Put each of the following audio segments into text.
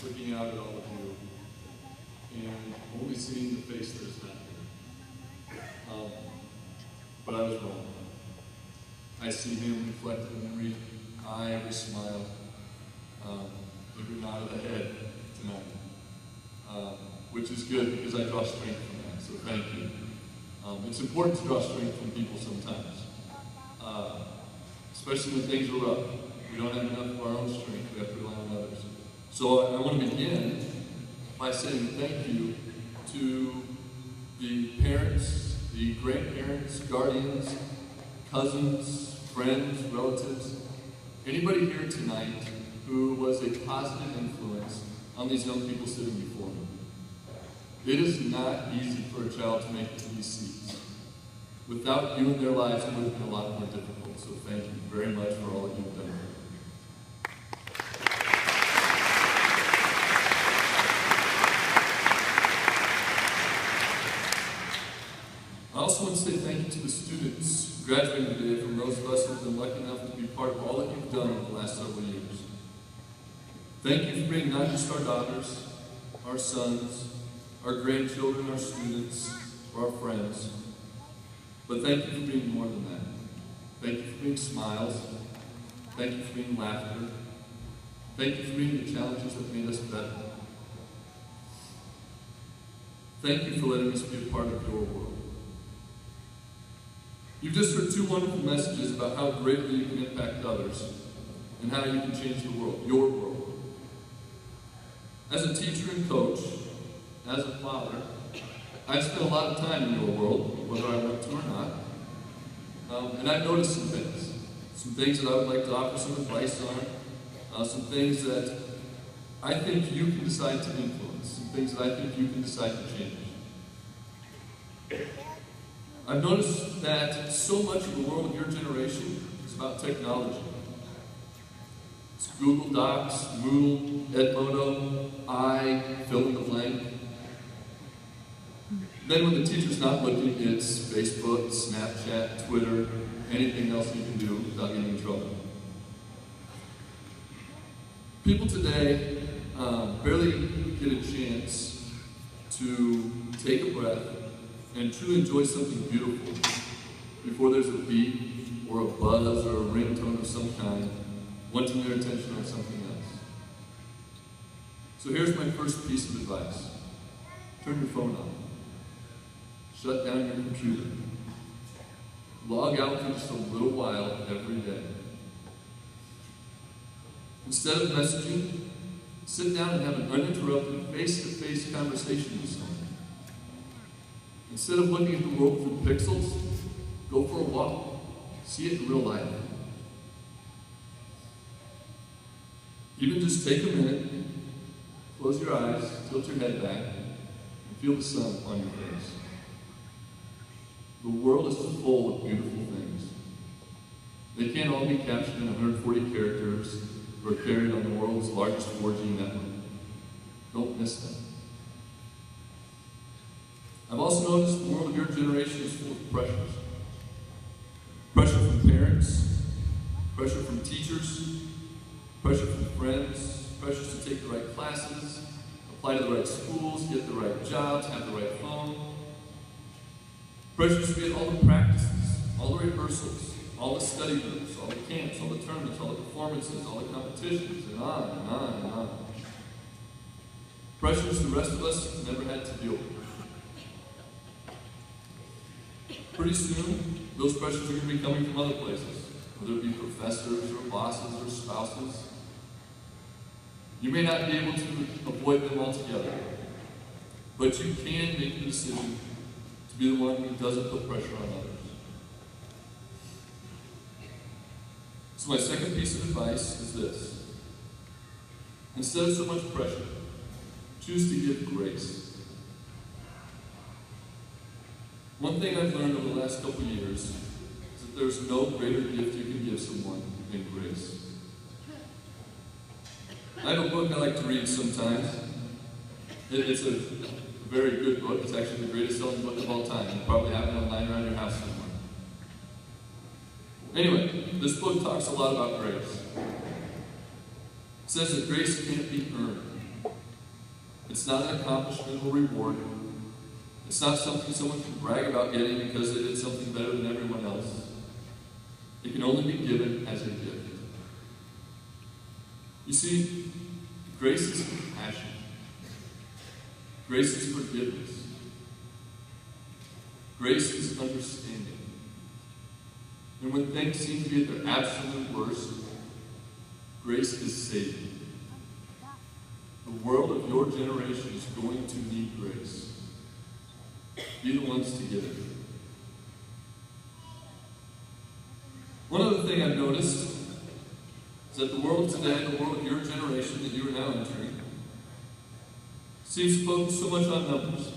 looking out at all of you and only seeing the face that is not here. But I was wrong. I see him reflected in every eye, every smile, every nod of the head tonight, which is good because I draw strength from that, so thank you. It's important to draw strength from people sometimes, especially when things are rough. We don't have enough of our own strength, we have to rely on others. So I want to begin by saying thank you to the parents, the grandparents, guardians, cousins, friends, relatives, anybody here tonight who was a positive influence on these young people sitting before me. It is not easy for a child to make it to these seats. Without you in their lives, it would have been a lot more difficult. So thank you very much for all that you've done. I also want to say thank you to the students graduating today from those of us who have been lucky enough to be part of all that you've done over the last several years. Thank you for being not just our daughters, our sons, our grandchildren, our students, or our friends, but thank you for being more than that. Thank you for being smiles. Thank you for being laughter. Thank you for being the challenges that made us better. Thank you for letting us be a part of your world. You've just heard two wonderful messages about how greatly you can impact others and how you can change the world, your world. As a teacher and coach, as a father, I've spent a lot of time in your world, whether I want to or not, and I've noticed some things that I would like to offer some advice on, some things that I think you can decide to influence, some things that I think you can decide to change. I've noticed that so much of the world of your generation is about technology. It's Google Docs, Moodle, Edmodo, fill in the blank. Then when the teacher's not looking, it's Facebook, Snapchat, Twitter, anything else you can do without getting in trouble. People today barely get a chance to take a breath and truly enjoy something beautiful before there's a beep or a buzz or a ringtone of some kind wanting their attention on something else. So here's my first piece of advice. Turn your phone off. Shut down your computer. Log out for just a little while every day. Instead of messaging, sit down and have an uninterrupted face-to-face conversation with someone. Instead of looking at the world through pixels, go for a walk. See it in real life. Even just take a minute, close your eyes, tilt your head back, and feel the sun on your face. The world is full of beautiful things. They can't all be captured in 140 characters or carried on the world's largest 4G network. Don't miss them. I've also noticed the world of your generation is full of pressures. Pressure from parents, pressure from teachers, pressure from friends, pressures to take the right classes, apply to the right schools, get the right jobs, have the right phone. Pressures to be at all the practices, all the rehearsals, all the study groups, all the camps, all the tournaments, all the performances, all the competitions, and on and on and on. Pressures the rest of us never had to deal with. Pretty soon, those pressures are going to be coming from other places, whether it be professors or bosses or spouses. You may not be able to avoid them altogether, but you can make the decision to be the one who doesn't put pressure on others. So my second piece of advice is this. Instead of so much pressure, choose to give grace. One thing I've learned over the last couple of years is that there's no greater gift you can give someone than grace. I have a book I like to read sometimes. It's a very good book. It's actually the greatest selling book of all time. You probably have it online around your house somewhere. Anyway, this book talks a lot about grace. It says that grace can't be earned. It's not an accomplishment or reward. It's not something someone can brag about getting because they did something better than everyone else. It can only be given as a gift. You see, grace is compassion. Grace is forgiveness. Grace is understanding. And when things seem to be at their absolute worst, grace is saving. The world of your generation is going to need grace. Be the ones to give it. One other thing I've noticed is that the world today, the world of your generation that you are now entering, seems to focus so much on numbers.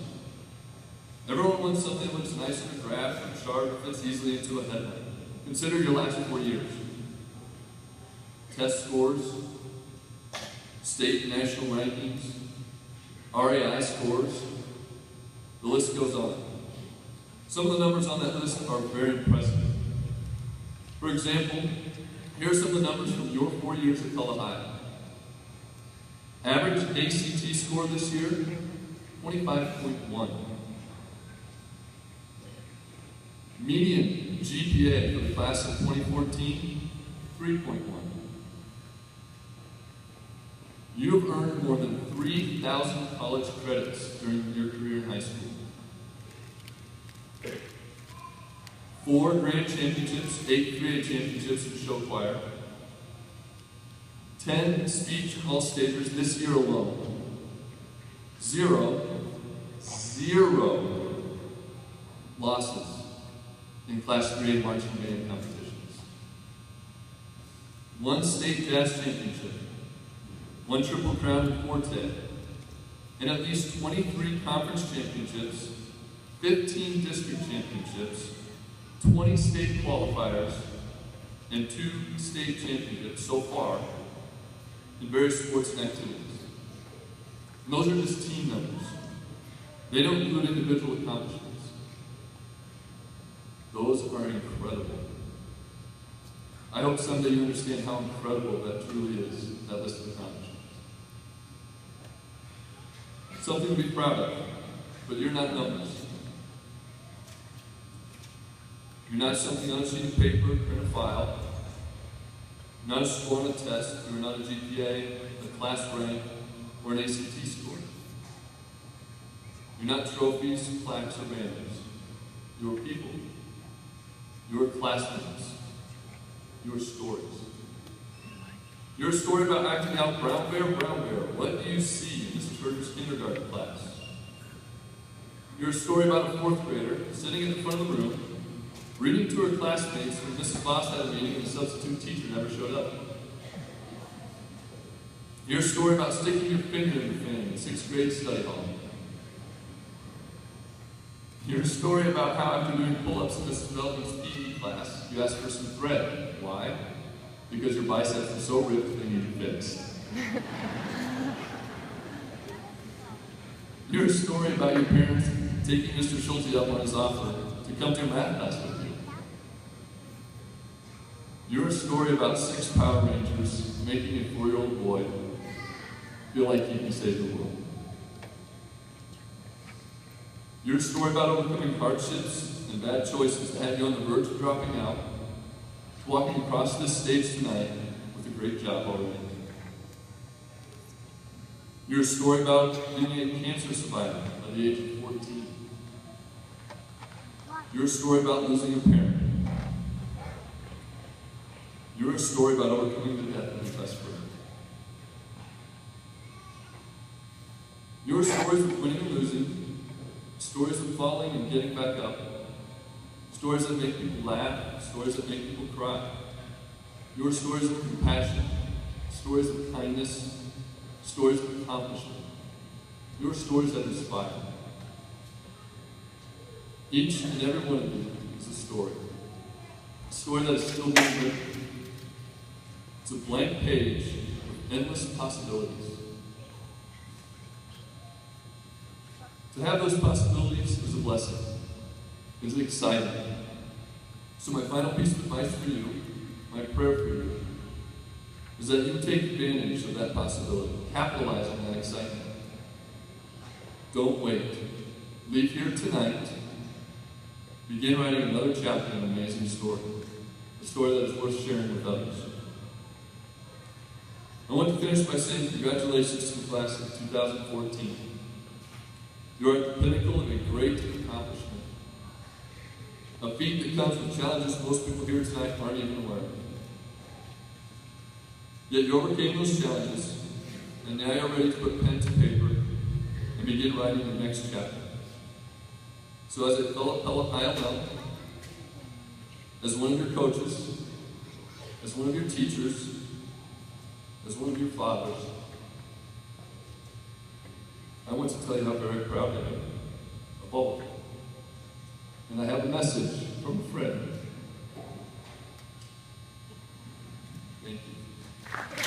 Everyone wants something that looks nice in a graph or chart or fits easily into a headline. Consider your last 4 years. Test scores, state and national rankings, RAI scores, the list goes on. Some of the numbers on that list are very impressive. For example, here are some of the numbers from your 4 years at Cullahide. Average ACT score this year, 25.1. Median GPA for the class of 2014, 3.1. You have earned more than 3,000 college credits during your career in high school. 4 grand championships, 8 3A championships in show choir, 10 speech all-stagers this year alone. 0 losses in Class 3A marching band competitions. 1 state jazz championship, 1 triple crown in quartet, and at least 23 conference championships, 15 district championships, 20 state qualifiers, and 2 state championships so far in various sports and activities. And those are just team numbers. They don't include individual accomplishments. Those are incredible. I hope someday you understand how incredible that truly is, that list of accomplishments. Something to be proud of, but you're not numbers. You're not something on a sheet of paper, in a file. You're not a score on a test. You're not a GPA, a class rank, or an ACT score. You're not trophies, plaques, or banners. You're people. You're classmates. You're stories. You're a story about acting out brown bear, what do you see in Mrs. Turner's kindergarten class? You're a story about a 4th grader sitting in the front of the room, reading to her classmates when Mrs. Voss had a meeting and the substitute teacher never showed up. You're a story about sticking your finger in the fan in the 6th grade study hall. You're a story about how after doing pull-ups in Mrs. Melvin's PE class, you asked for some thread. Why? Because your biceps were so ripped they needed fixed. You're a story about your parents taking Mr. Schulte up on his offer to come to a math class with you. You're a story about 6 Power Rangers making a 4-year-old boy feel like he can save the world. You're a story about overcoming hardships and bad choices that had you on the verge of dropping out, to walking across this stage tonight with a great job already. You're a story about being a cancer survivor by the age of 14. You're a story about losing a parent. You're a story about overcoming the death of your best friend. Your stories of winning and losing, stories of falling and getting back up, stories that make people laugh, stories that make people cry. Your stories of compassion, stories of kindness, stories of accomplishment. Your stories that inspire. Each and every one of you is a story that is still being written. It's a blank page with endless possibilities. To have those possibilities is a blessing. It's exciting. So my final piece of advice for you, my prayer for you, is that you take advantage of that possibility, capitalize on that excitement. Don't wait. Leave here tonight. Begin writing another chapter in an amazing story. A story that is worth sharing with others. I want to finish by saying congratulations to the class of 2014. You are at the pinnacle of a great accomplishment. A feat that comes with challenges most people here tonight aren't even aware of. Yet you overcame those challenges, and now you're ready to put pen to paper and begin writing the next chapter. So as a fellow ILL, as one of your coaches, as one of your teachers, as one of your fathers, I want to tell you how very proud I am of all of you. And I have a message from a friend. Thank you.